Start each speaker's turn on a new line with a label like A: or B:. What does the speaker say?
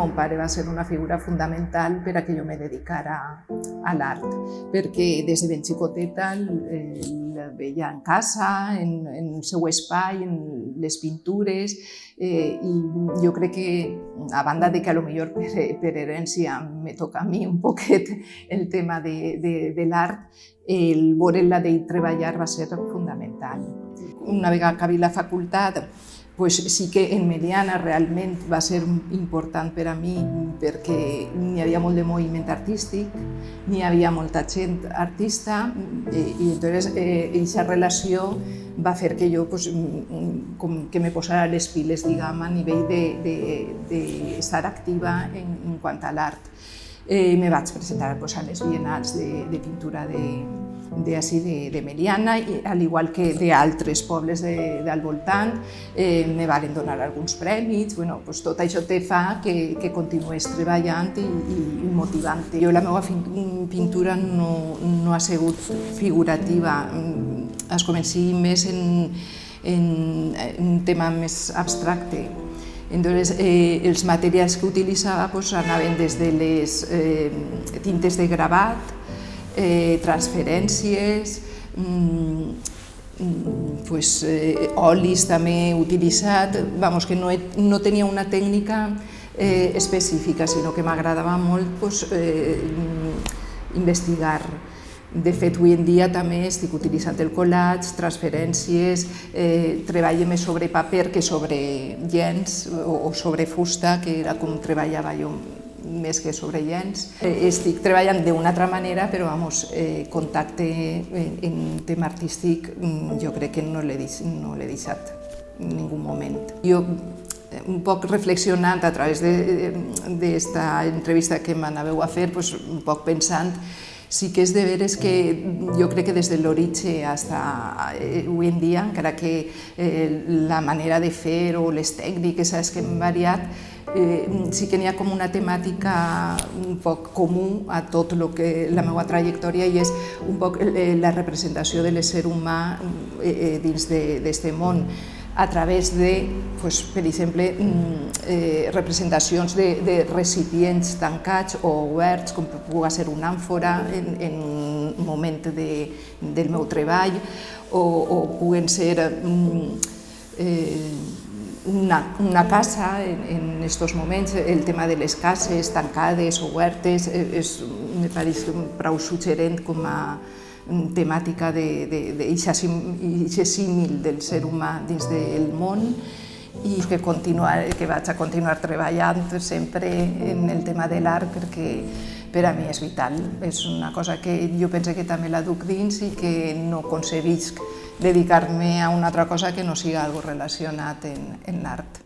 A: mon pare va ser una figura fundamental per a que jo me dedicara a l'art, perquè des de ben xicoteta el veia en casa, en el seu espai, en les pintures, i jo crec que, a banda de que a lo millor per herència me toca a mi un poquet el tema de l'art, el veure-la d'ell treballar va ser fundamental. Una vegada acabé la facultat, sí que en Meliana realment va ser important per a mi perquè n'hi havia molt de moviment artístic, n'hi havia molta gent artista i llavors aquesta relació va fer que jo com que me posara les piles, diguem, a nivell d'estar activa en quant a l'art. Me vaig presentar a les biennals de pintura de Meliana, al igual que d'altres pobles del voltant. Me van donar alguns premis. Tot això te fa que continues treballant i motivant. Jo la meva pintura no ha sigut figurativa, es comenci més en un tema més abstracte. Entonces, els materials que utilitzava anaven des de les tintes de gravat, transferències, olis també he utilitzat, que no tenia una tècnica específica, sinó que m'agradava molt investigar. De fet, avui en dia també estic utilitzant el collage, transferències, treballo més sobre paper que sobre llenç o sobre fusta, que era com treballava jo més que sobre llenç. Estic treballant d'una altra manera, però contacte en tema artístic jo crec que no l'he deixat en ningú moment. Jo, un poc reflexionant a través d'esta entrevista que m'anàveu a fer, un poc pensant, sí que és de veres que jo crec que des de l'origen fins avui en dia, encara que la manera de fer o les tècniques que han variat, sí que n'hi ha com una temàtica un poc comú a tot la meva trajectòria, i és un poc la representació de l'ésser humà dins d'aquest món, a través de, per exemple, representacions de recipients tancats o oberts, com pugui ser una àmfora en un moment del meu treball, o puguen ser una casa en aquests moments. El tema de les cases tancades o obertes me pareix prou suggerent com a temàtica d'aquest símil del ser humà dins del món, i que vaig a continuar treballant sempre en el tema de l'art, perquè per a mi és vital. És una cosa que jo penso que també la duc dins i que no concebisc dedicar-me a una altra cosa que no siga algo relacionat en l'art.